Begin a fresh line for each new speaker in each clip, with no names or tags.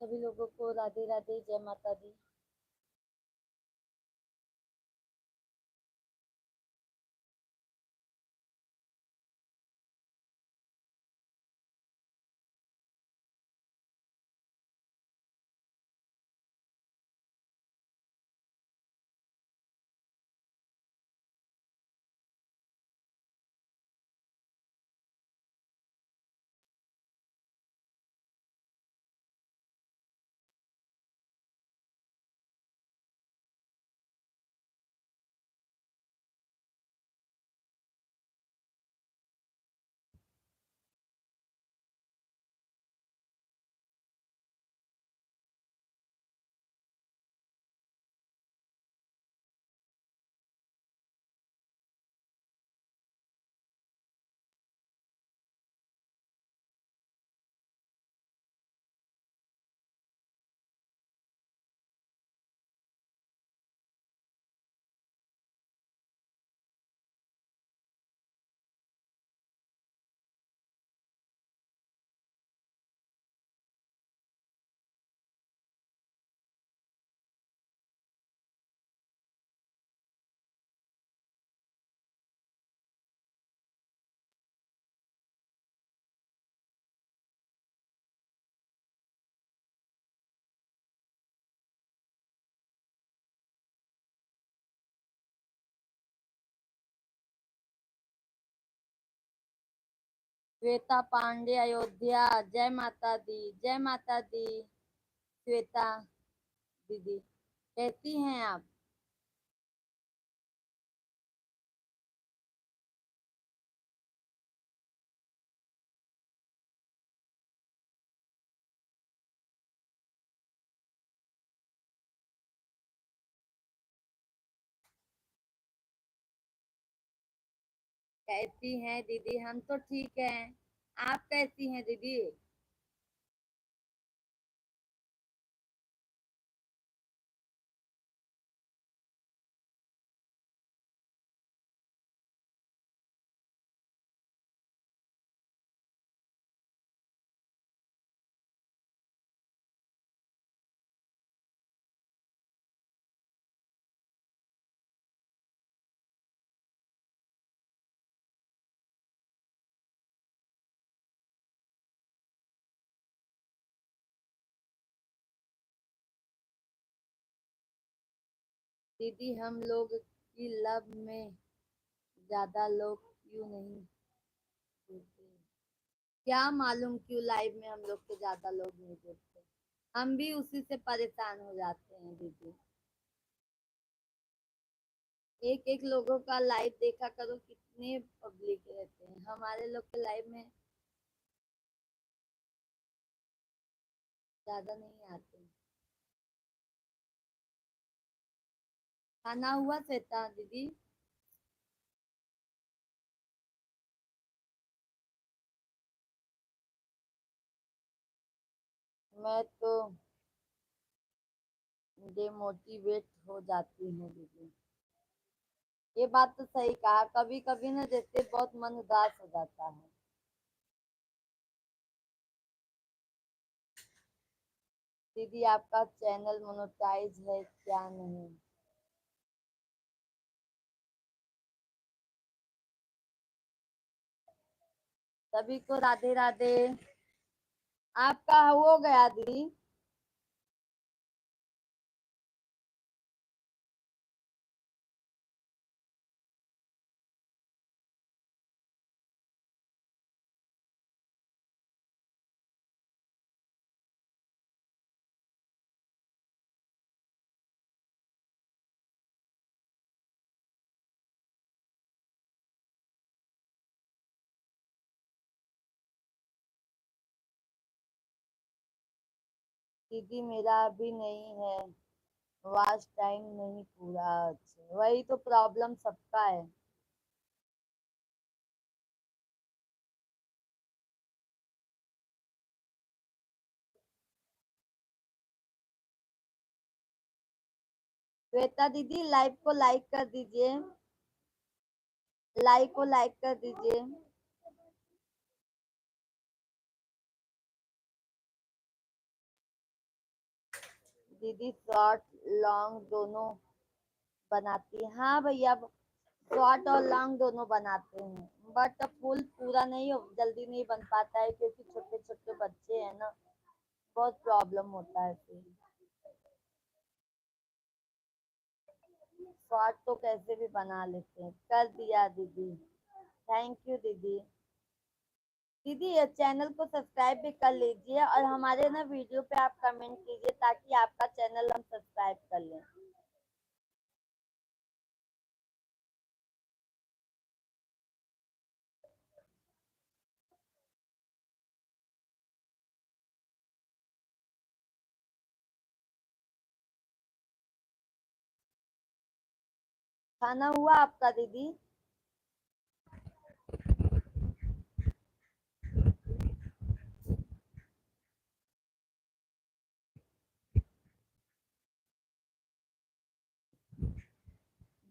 सभी लोगों को राधे राधे, जय माता दी। श्वेता पांडे अयोध्या, जय माता दी, जय माता दी। श्वेता दीदी, कैसी हैं आप? कैसी हैं दीदी? हम तो ठीक हैं। आप कैसी हैं दीदी? दीदी हम लोग की लव में ज्यादा लोग क्यों नहीं जुड़ते? क्या मालूम क्यों लाइव में हम लोग के ज्यादा लोग नहीं जुड़ते। हम भी उसी से परेशान हो जाते हैं दीदी। एक एक लोगों का लाइव देखा करो, कितने पब्लिक रहते हैं। हमारे लोग के लाइव में ज्यादा नहीं आते। खाना हुआ श्वेता दीदी? मैं तो डिमोटिवेट हो जाती हूँ दीदी। ये बात तो सही कहा, कभी कभी ना जैसे बहुत मन उदास हो जाता है। दीदी आपका चैनल मोनेटाइज है क्या? नहीं। सभी को राधे राधे। आपका हो गया दीदी? दीदी मेरा अभी नहीं है, वॉच टाइम नहीं पूरा। अच्छा, वही तो प्रॉब्लम सबका है। श्वेता दीदी लाइव को लाइक कर दीजिए। लाइक को लाइक कर दीजिए। दीदी शॉर्ट लॉन्ग दोनों बनाती है। हाँ भैया, शॉर्ट और लॉन्ग दोनों बनाते हैं, बट फुल पूरा नहीं जल्दी नहीं बन पाता है क्योंकि छोटे छोटे बच्चे हैं ना, बहुत प्रॉब्लम होता है फिर। शॉर्ट तो कैसे भी बना लेते हैं। कर दिया दीदी। थैंक यू दीदी। दीदी ये चैनल को सब्सक्राइब भी कर लीजिए और हमारे ना वीडियो पे आप कमेंट कीजिए ताकि आपका चैनल हम सब्सक्राइब कर लें। खाना हुआ आपका दीदी?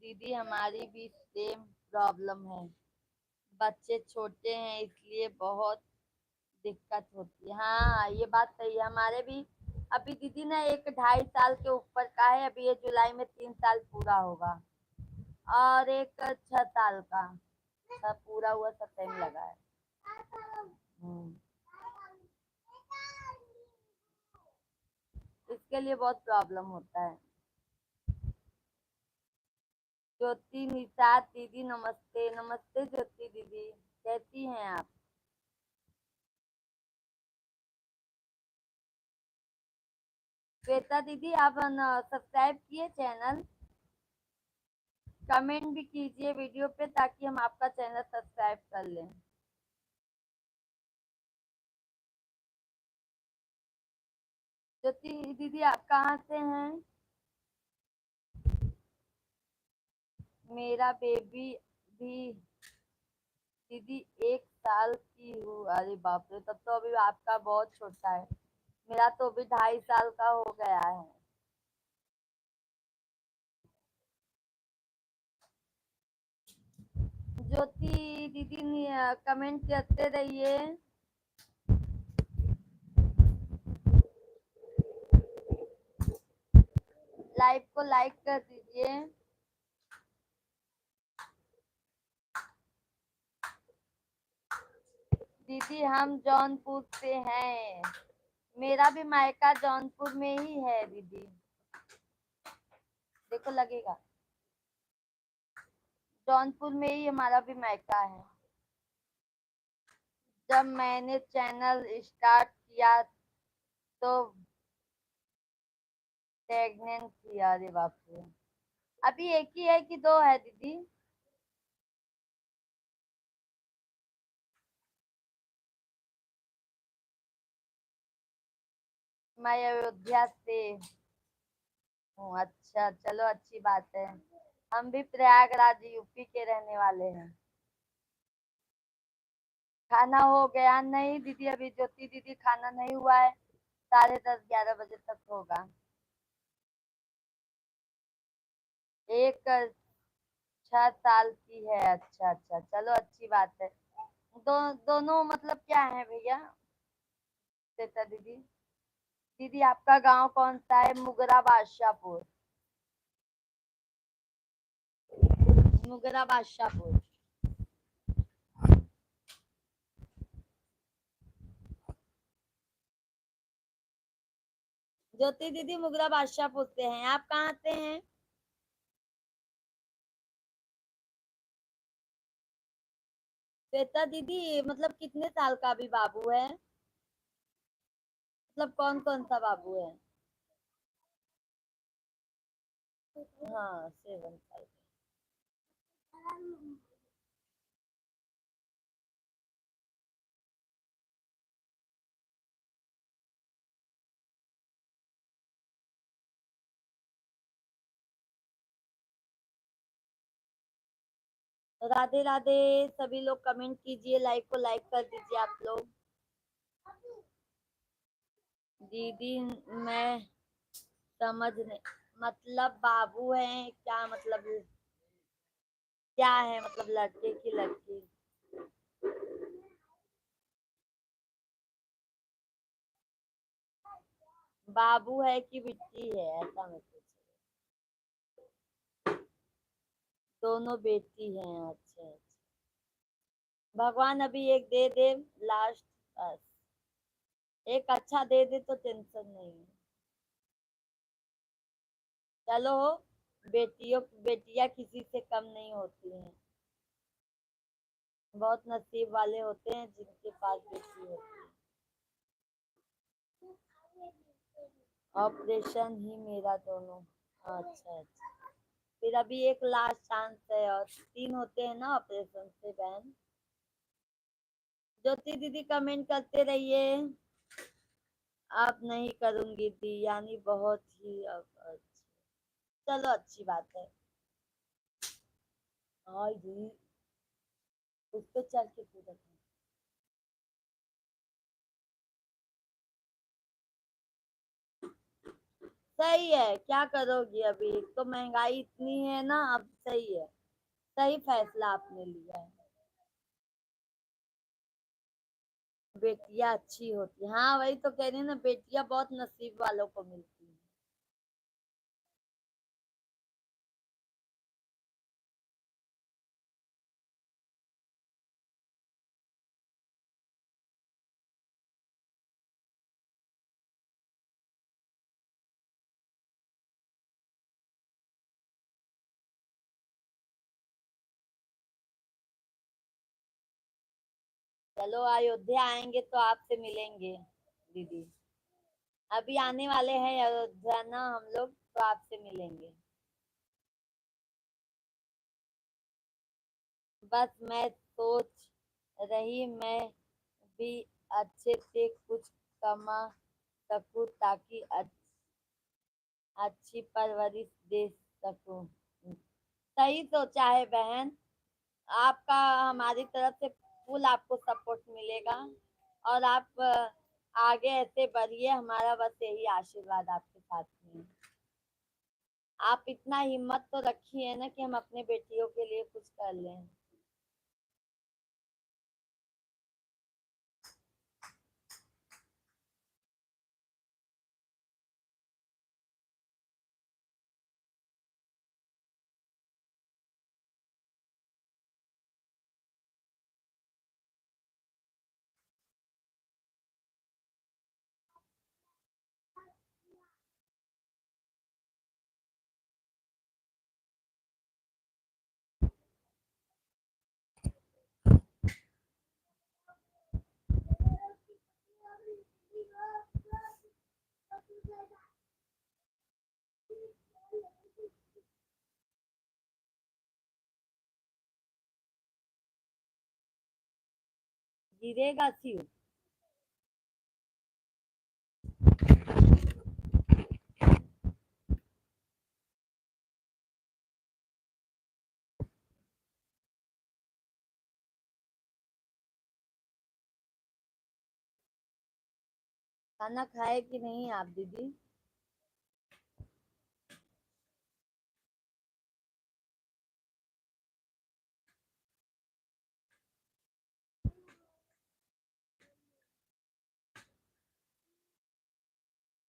दीदी हमारी भी सेम प्रॉब्लम है, बच्चे छोटे हैं इसलिए बहुत दिक्कत होती है। हाँ ये बात सही है, हमारे भी अभी दीदी ना एक 2.5 साल के ऊपर का है, अभी ये जुलाई में 3 साल पूरा होगा, और एक 6 साल का। सब पूरा हुआ, सब टाइम लगा है। हम्म, इसके लिए बहुत प्रॉब्लम होता है। ज्योति निषाद दीदी नमस्ते। नमस्ते ज्योति दीदी, कैसी हैं आप? श्वेता दीदी आप सब्सक्राइब किए चैनल? कमेंट भी कीजिए वीडियो पे ताकि हम आपका चैनल सब्सक्राइब कर लें। ज्योति दीदी आप कहाँ से हैं? मेरा बेबी भी दीदी 1 साल की हूँ। अरे बाप रे, तब तो अभी आपका बहुत छोटा है। मेरा तो अभी 2.5 साल का हो गया है। ज्योति दीदी कमेंट करते रहिए। लाइव को लाइक कर दीजिए। दीदी हम जौनपुर से हैं। मेरा भी मायका जौनपुर में ही है दीदी। देखो लगेगा, जौनपुर में ही हमारा भी मायका है। जब मैंने चैनल स्टार्ट किया तो प्रेग्नेंट थी। अरे बाप रे, अभी एक ही है कि दो है दीदी? मैं अयोध्या से हूँ। अच्छा चलो, अच्छी बात है। हम भी प्रयागराज यूपी के रहने वाले हैं। खाना हो गया? नहीं दीदी, अभी ज्योति दीदी खाना नहीं हुआ है, 10:30 11 बजे तक होगा। एक 6 साल की है। अच्छा अच्छा, चलो अच्छी बात है। दोनों मतलब क्या है भैया? श्वेता दीदी, दीदी आपका गांव कौन सा है? मुगरा बादशाहपुर। मुगरा बादशाहपुर। ज्योति दीदी मुगरा बादशाहपुर से हैं, आप कहाँ से हैं? श्वेता दीदी मतलब कितने साल का अभी बाबू है? मतलब कौन कौन सा बाबू है? हाँ 7 साल। राधे राधे। सभी लोग कमेंट कीजिए, लाइक को लाइक कर दीजिए आप लोग। दीदी मैं समझ नहीं, मतलब बाबू है क्या मतलब? क्या है मतलब, लड़के की लड़की? बाबू है कि बिट्टी है, ऐसा मैं पूछ रही हूँ। दोनों बेटी हैं, अच्छा अच्छा। भगवान अभी एक दे दे, लास्ट, बस एक अच्छा दे दे तो टेंशन नहीं है। चलो, बेटियों बेटियां किसी से कम नहीं होती हैं। बहुत नसीब वाले होते हैं जिनके पास बेटी होती है। ऑपरेशन ही मेरा दोनों। अच्छा अच्छा। फिर अभी एक लास्ट चांस है, और 3 होते हैं ना ऑपरेशन से बहन। ज्योति दीदी कमेंट करते रहिए। आप नहीं करूंगी दी, यानी बहुत ही अब अच्छा। चलो अच्छी बात है। हाँ जी, उस पे चल के पूरा कर। सही है, क्या करोगी अभी, एक तो महंगाई इतनी है ना, अब सही है। सही फैसला आपने लिया है। बेटियां अच्छी होती, हाँ वही तो कह रही हूँ ना, बेटियां बहुत नसीब वालों को मिलती है। चलो, अयोध्या आएंगे तो आपसे मिलेंगे दीदी। अभी आने वाले हैं अयोध्या ना हम लोग, तो आपसे मिलेंगे। बस मैं सोच रही, मैं भी अच्छे से कुछ कमा सकूं ताकि अच्छी परवरिश दे सकूं। सही सोचा है बहन। आपका हमारी तरफ से फुल आपको सपोर्ट मिलेगा। और आप आगे ऐसे बढ़िए, हमारा बस यही आशीर्वाद आपके साथ में है। आप इतना हिम्मत तो रखी है ना कि हम अपने बेटियों के लिए कुछ कर लें। गिरेगा सिर। खाना खाए कि नहीं आप दीदी?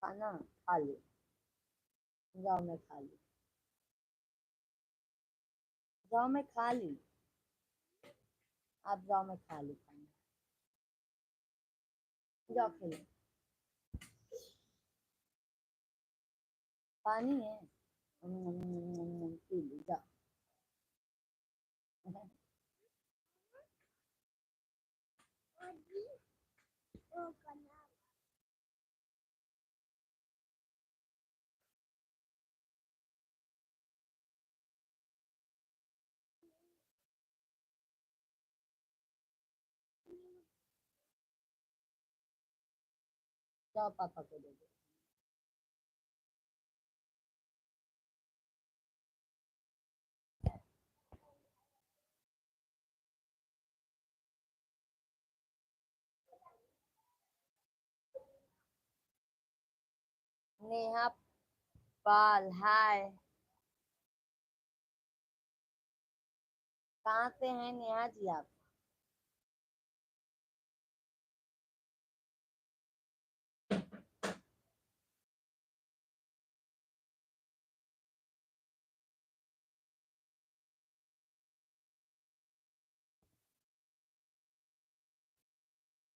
खाना खा ली। जाओ मैं खा ली। जाओ मैं खा ली। आप जाओ मैं खा ली खाना। जाओ खेलो। पानी है। पी ली जाओ। जाओ पापा को दे दो। नेहा पाल, हाय। कहाँ से हैं नेहा जी आप?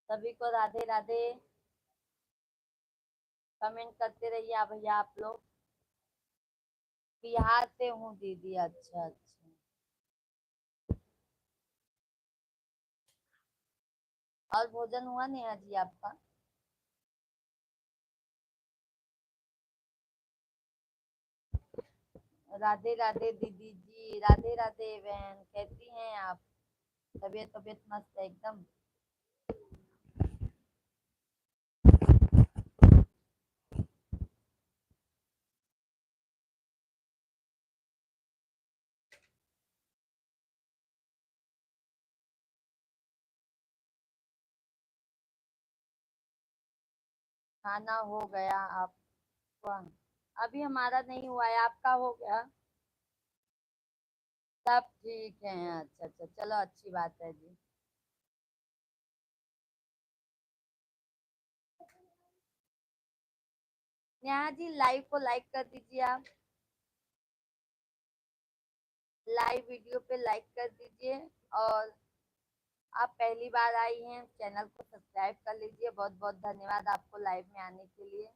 सभी को राधे राधे। कमेंट करते रहिए भैया आप लोग। बिहार से हूँ दीदी। अच्छा अच्छा। और भोजन हुआ नेहा जी आपका? राधे राधे दीदी जी। राधे राधे बहन, कैसी हैं आप? तबीयत तबीयत मस्त है एकदम? खाना हो गया आपका? अभी हमारा नहीं हुआ है, आपका हो गया? सब ठीक है। अच्छा अच्छा, चलो अच्छी बात है जी। नेहा जी लाइव को लाइक कर दीजिए आप। लाइव वीडियो पे लाइक कर दीजिए। और आप पहली बार आई हैं, चैनल को सब्सक्राइब कर लीजिए। बहुत बहुत धन्यवाद आपको लाइव में आने के लिए।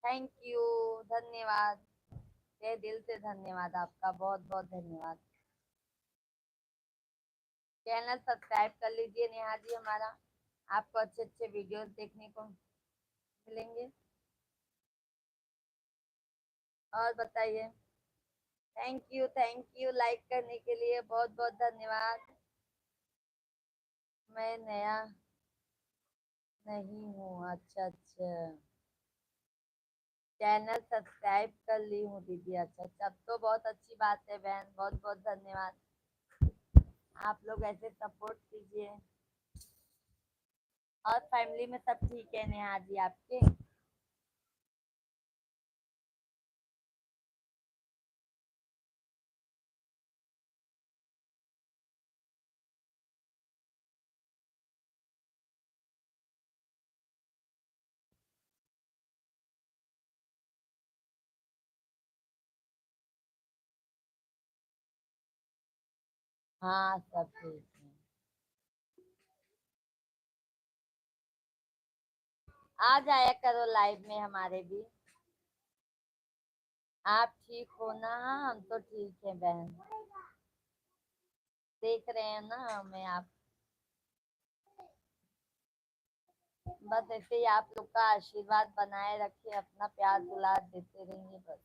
Thank you. धन्यवाद। तहे दिल से धन्यवाद आपका, बहुत बहुत धन्यवाद। चैनल सब्सक्राइब कर लीजिए नेहा जी हमारा। आपको अच्छे अच्छे वीडियोस देखने को मिलेंगे। और बताइए। थैंक यू लाइक करने के लिए, बहुत बहुत धन्यवाद। मैं नया नहीं हूँ। अच्छा अच्छा। चैनल सब्सक्राइब कर ली हूँ दीदी। अच्छा अच्छा, अब तो बहुत अच्छी बात है बहन, बहुत बहुत धन्यवाद। आप लोग ऐसे सपोर्ट कीजिए। और फैमिली में सब ठीक है नेहा जी आपके? हाँ सब ठीक है। आ जाया करो लाइव में हमारे भी। आप ठीक हो ना? हम तो ठीक है बहन। देख रहे हैं ना हमें आप। बस ऐसे ही आप लोग का आशीर्वाद बनाए रखे, अपना प्यार दुलार देते रहिए बस।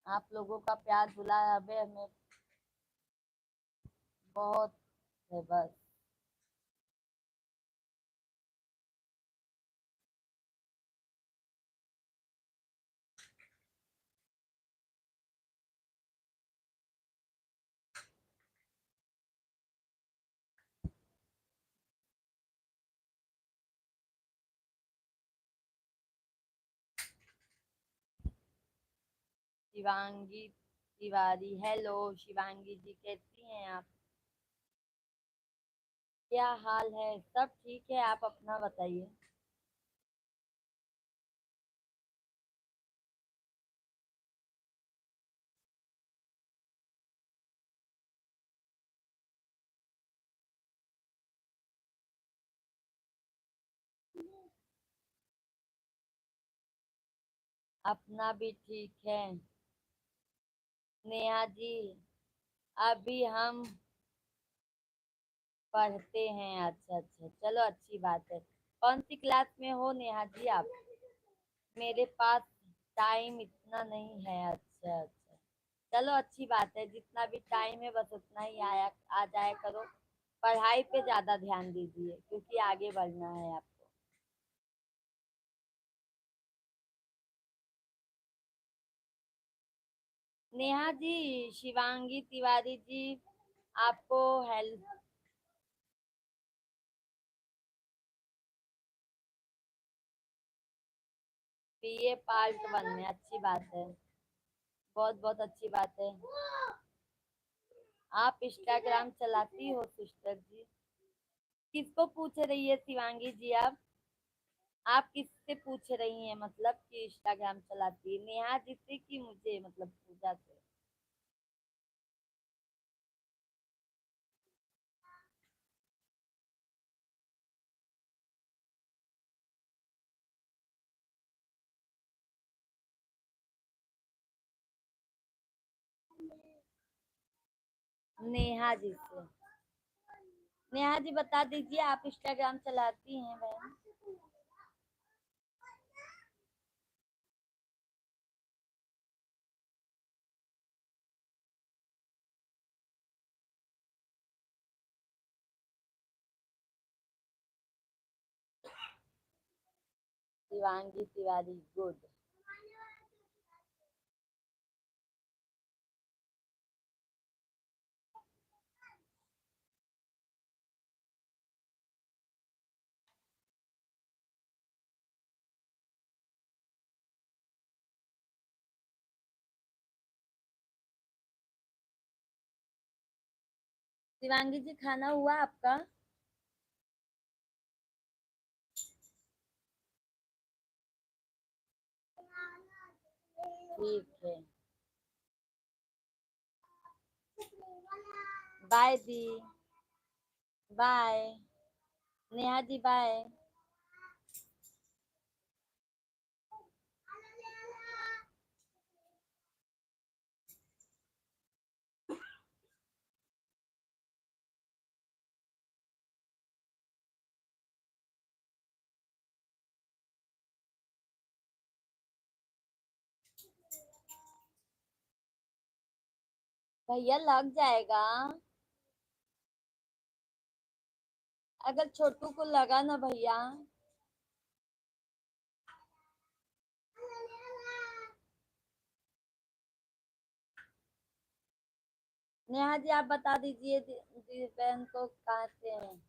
आप लोगों का प्यार दुलार हमें हमें बहुत है बस। शिवांगी तिवारी, हेलो शिवांगी जी, कैसी हैं आप? क्या हाल है? सब ठीक है, आप अपना बताइए। अपना भी ठीक है नेहा जी। अभी हम पढ़ते हैं। अच्छा अच्छा, चलो अच्छी बात है। कौन सी क्लास में हो नेहा जी आप? मेरे पास टाइम इतना नहीं है। अच्छा अच्छा, चलो अच्छी बात है। जितना भी टाइम है बस उतना ही आया आ जाया करो। पढ़ाई पे ज्यादा ध्यान दीजिए क्योंकि आगे बढ़ना है आपको। नेहा जी, शिवांगी तिवारी जी, आपको हेल्प बीए पार्ट 1 में, अच्छी बात है। बहुत बहुत अच्छी बात है। आप इंस्टाग्राम चलाती हो सिस्टर जी? किसको पूछ रही है शिवांगी जी आप किससे पूछ रही हैं? मतलब कि इंस्टाग्राम चलाती है नेहा जी से कि मुझे, मतलब पूजा से? नेहा जी से। नेहा जी बता दीजिए, आप इंस्टाग्राम चलाती हैं बहन? शिवांगी तिवारी, गुड। शिवांगी जी, खाना हुआ आपका? ठीक है। बाय दी। बाय। नेहा जी बाय। भैया लग जाएगा। अगर छोटू को लगा ना भैया। नेहा जी आप बता दीजिए बहन को कहाँ से हैं?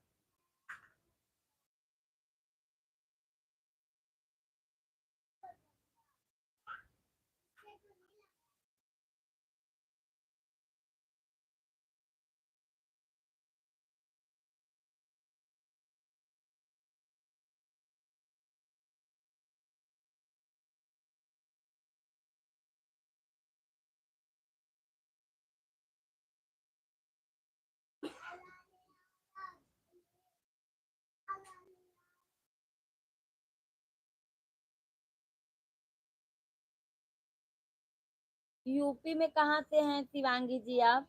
यूपी में कहाँ से हैं शिवांगी जी आप?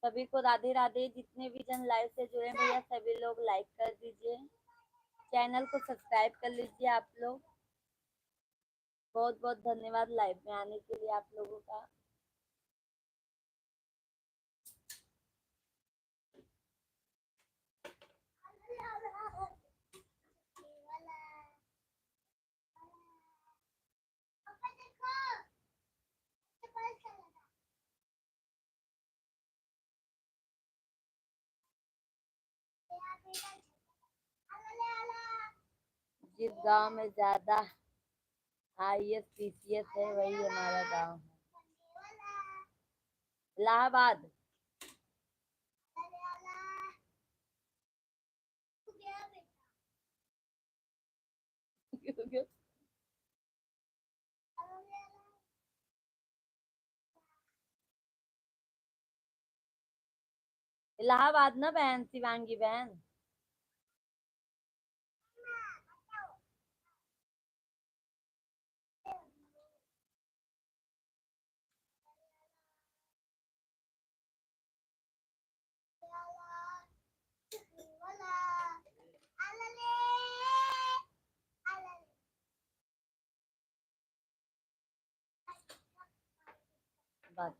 सभी को राधे राधे। जितने भी जन लाइव से जुड़े भैया सभी लोग लाइक कर दीजिए, चैनल को सब्सक्राइब कर लीजिए आप लोग। बहुत बहुत धन्यवाद लाइव में आने के लिए आप लोगों का। जिस गांव में ज्यादा आईएएस पीसीएस है वही हमारा गांव है। इलाहाबाद। इलाहाबाद ना बहन, शिवांगी बहन। बात।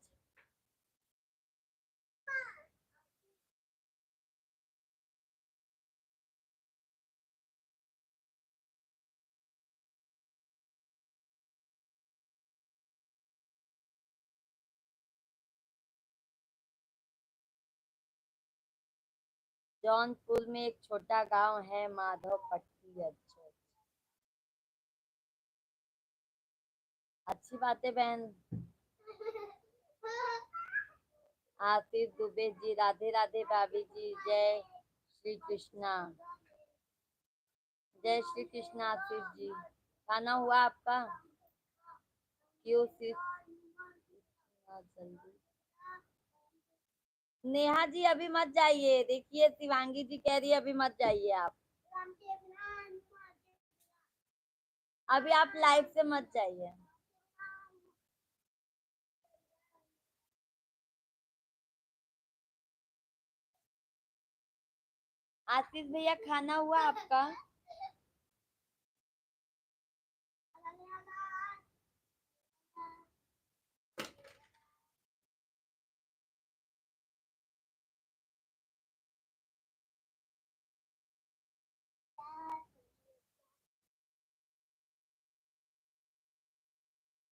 जौनपुर में एक छोटा गांव है माधवपट्टी। अच्छा, अच्छी बात है बहन। आशीष दुबे जी, राधे राधे भाभी जी, जय श्री कृष्णा। जय श्री कृष्णा आशीष जी। खाना हुआ आपका? क्यों सिर्फ इतना जल्दी? नेहा जी अभी मत जाइए, देखिए शिवांगी जी कह रही है अभी मत जाइए आप। अभी आप लाइव से मत जाइए। आशीष भैया खाना हुआ आपका?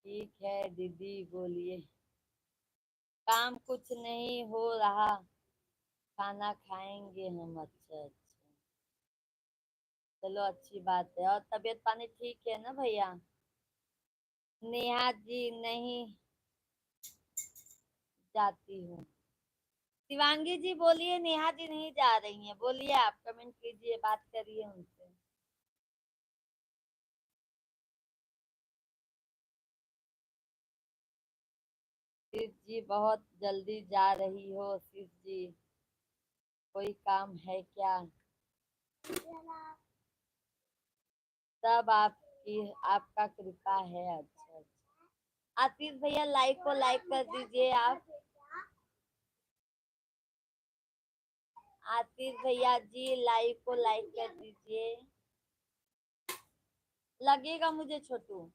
ठीक है दीदी बोलिए। काम कुछ नहीं हो रहा, खाना खाएंगे हम। अच्छा अच्छा, चलो अच्छी बात है। और तबीयत पानी ठीक है ना भैया? नेहा जी नहीं जाती हूँ। शिवांगी जी बोलिए, नेहा जी नहीं जा रही हैं, बोलिए आप कमेंट कीजिए, बात करिए उनसे। शीश जी बहुत जल्दी जा रही हो शीश जी, कोई काम है क्या? सब आपकी, आपका कृपा है। अच्छा अच्छा। आशीष भैया लाइक को लाइक कर दीजिए आप। आशीष भैया जी लाइव को लाइक कर दीजिए। लगेगा मुझे छोटू।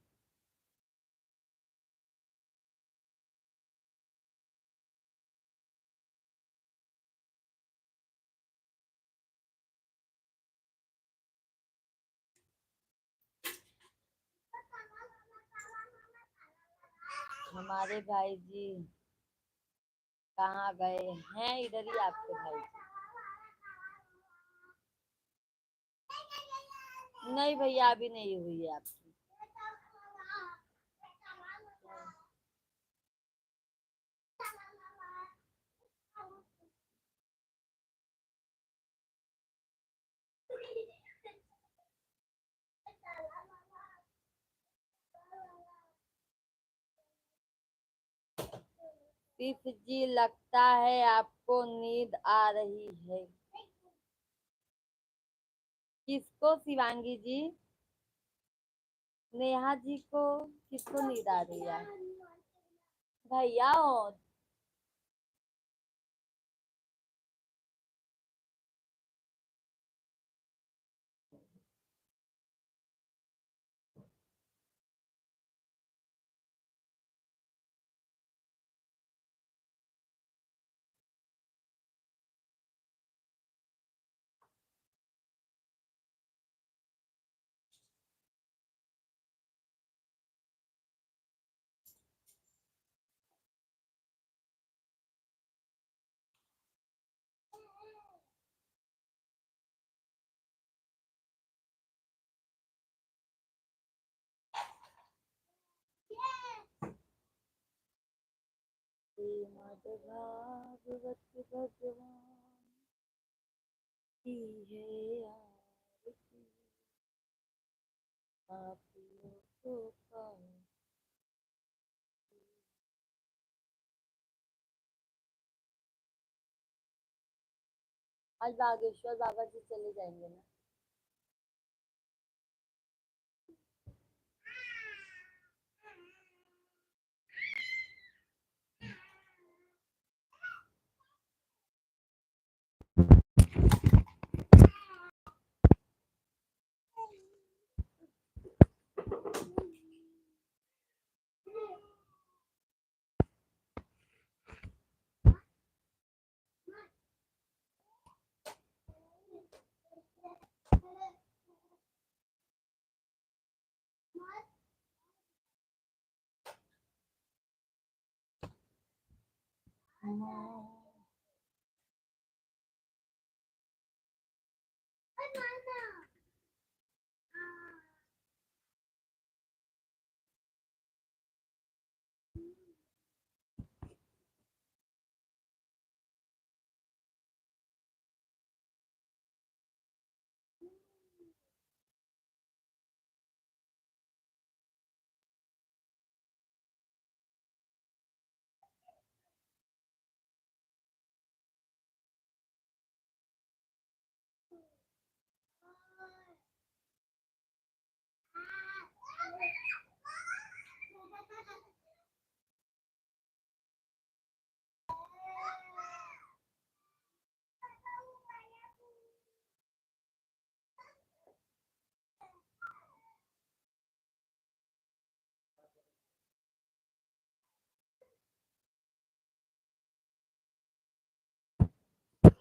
हमारे भाई जी कहाँ गए हैं? इधर ही आपके भाई जी। नहीं भैया अभी नहीं हुई है आपकी। सिर्फ जी लगता है आपको नींद आ रही है। किसको शिवांगी जी? नेहा जी को? किसको नींद आ रही है? भैया हो? श्रीमद् भागवत भगवान की है आरती, पापियों को पार। आज बागेश्वर बाबा जी चले जाएंगे ना?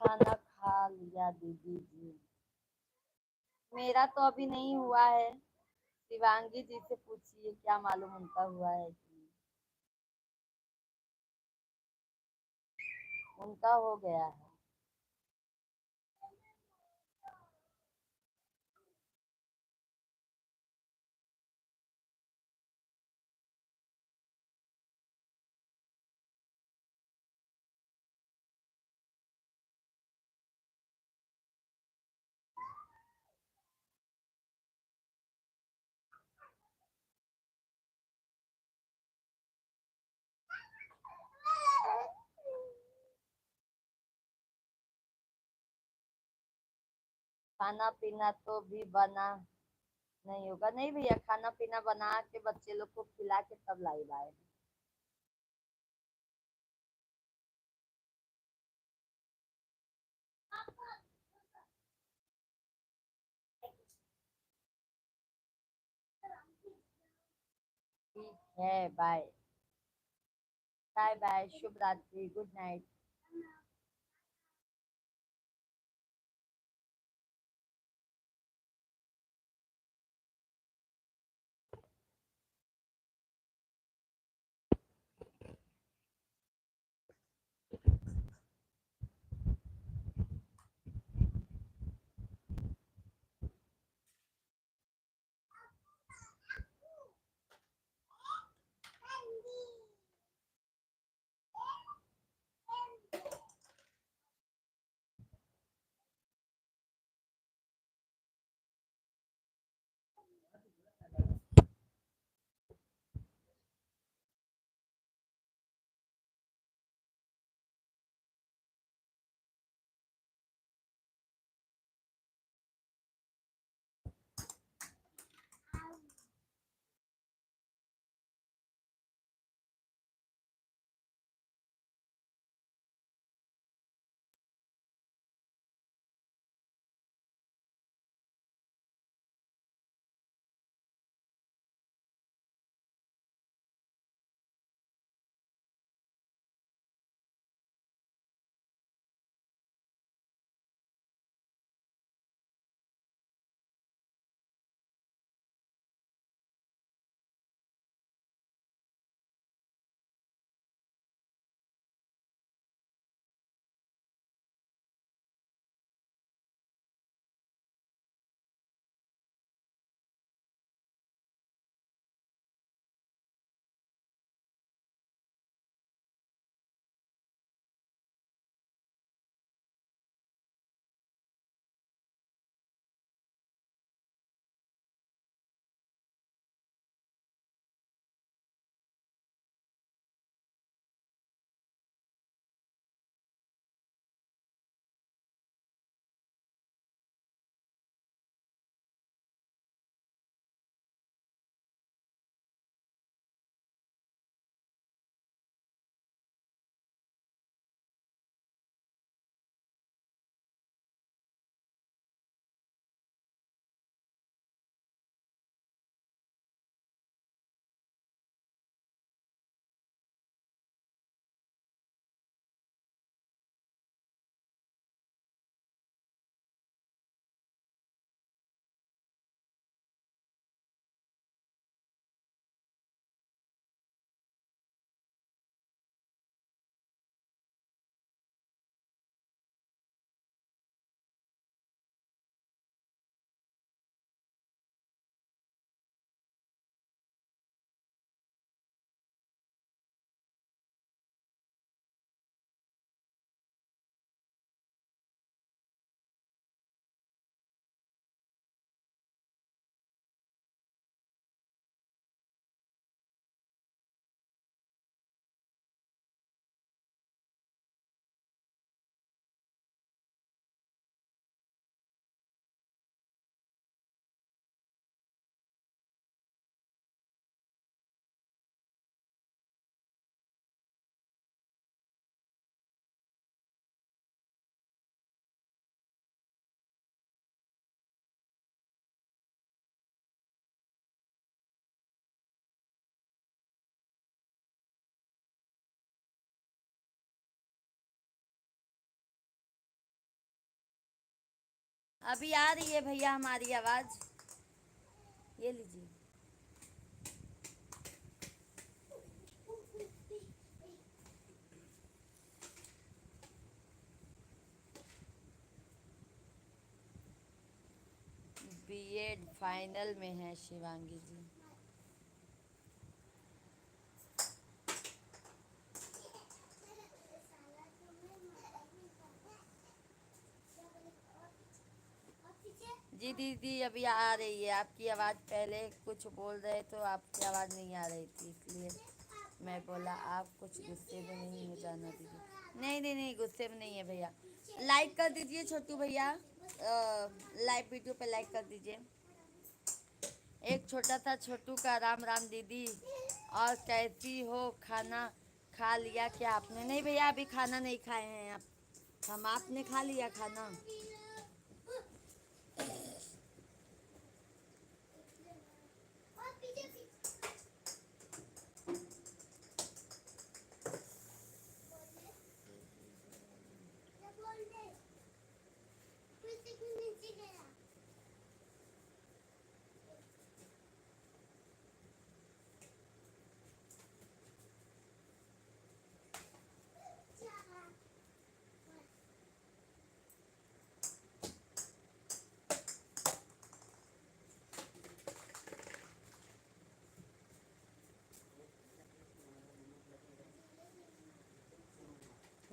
खाना खा लिया दीदी जी। मेरा तो अभी नहीं हुआ है, शिवांगी जी से पूछिए, क्या मालूम उनका हुआ है कि उनका हो गया है। खाना पीना तो भी बना नहीं होगा, नहीं भैया, खाना पीना बना के बच्चे लोग को खिला के तब लाइव आए। ठीक है, बाय। बाय बाय, शुभ रात्रि, गुड नाइट। अभी आ रही है भैया हमारी आवाज, ये लीजिए। बीएड फाइनल में है शिवांगी जी। जी दीदी अभी आ रही है आपकी आवाज़, पहले कुछ बोल रहे तो आपकी आवाज़ नहीं आ रही थी, इसलिए मैं बोला आप कुछ गुस्से में नहीं हो जाना दीदी। नहीं नहीं नहीं, गुस्से में नहीं है भैया। लाइक कर दीजिए छोटू भैया, लाइव वीडियो पे लाइक कर दीजिए। एक छोटा सा छोटू का राम राम दीदी, और कैसी हो, खाना खा लिया क्या आपने? नहीं भैया अभी खाना नहीं खाए हैं आप, हम आपने खा लिया खाना?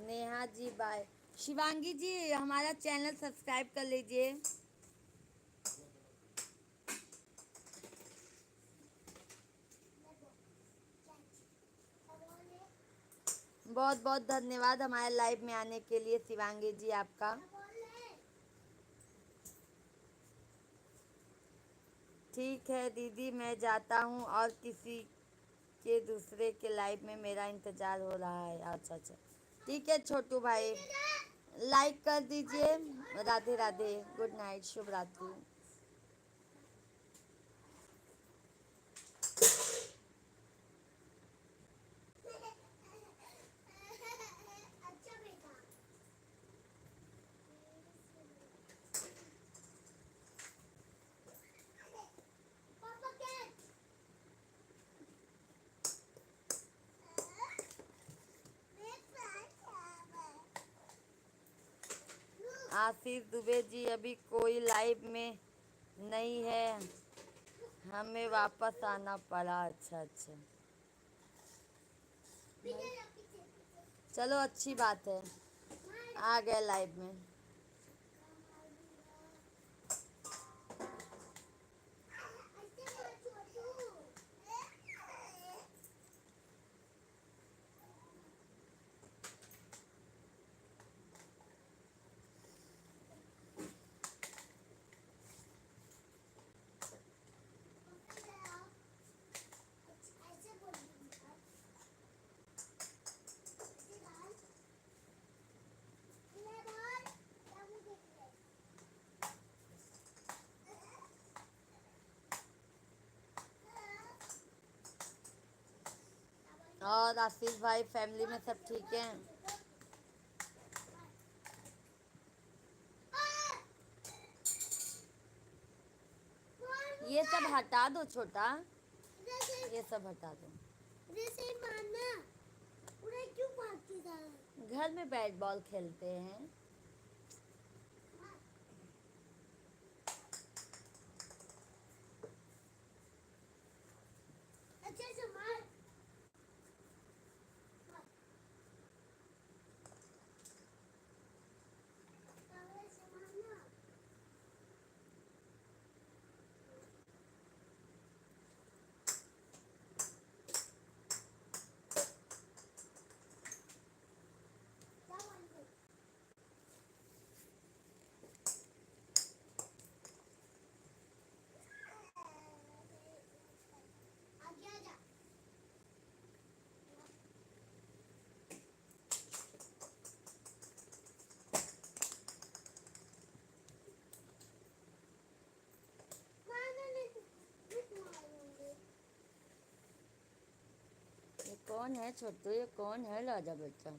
नेहा जी बाय। शिवांगी जी हमारा चैनल सब्सक्राइब कर लीजिए। बहुत बहुत धन्यवाद हमारे लाइव में आने के लिए शिवांगी जी आपका। ठीक है दीदी मैं जाता हूँ, और किसी के दूसरे के लाइव में मेरा इंतज़ार हो रहा है। अच्छा अच्छा ठीक है छोटू भाई, लाइक कर दीजिए। राधे राधे, गुड नाइट, शुभ रात्रि। आशीष दुबे जी अभी कोई लाइव में नहीं है, हमें वापस आना पड़ा। अच्छा अच्छा चलो अच्छी बात है, आ गए लाइव में। और आशीष भाई फैमिली में सब ठीक है? ये सब हटा दो छोटा, ये सब हटा दो। घर में बैट बॉल खेलते हैं। ये कौन है छोटू, ये कौन है राजा बच्चा?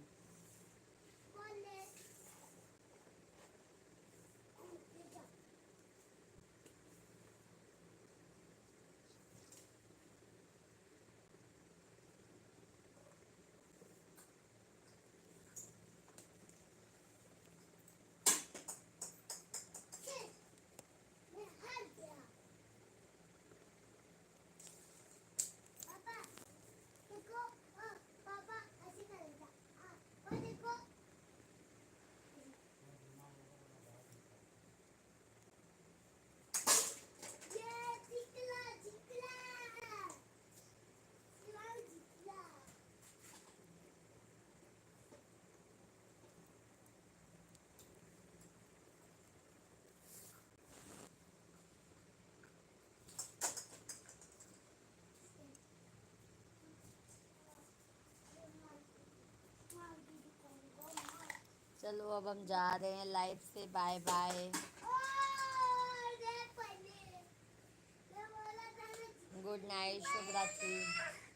चलो अब हम जा रहे हैं लाइव से, बाय बाय, गुड नाइट, शुभ रात्रि।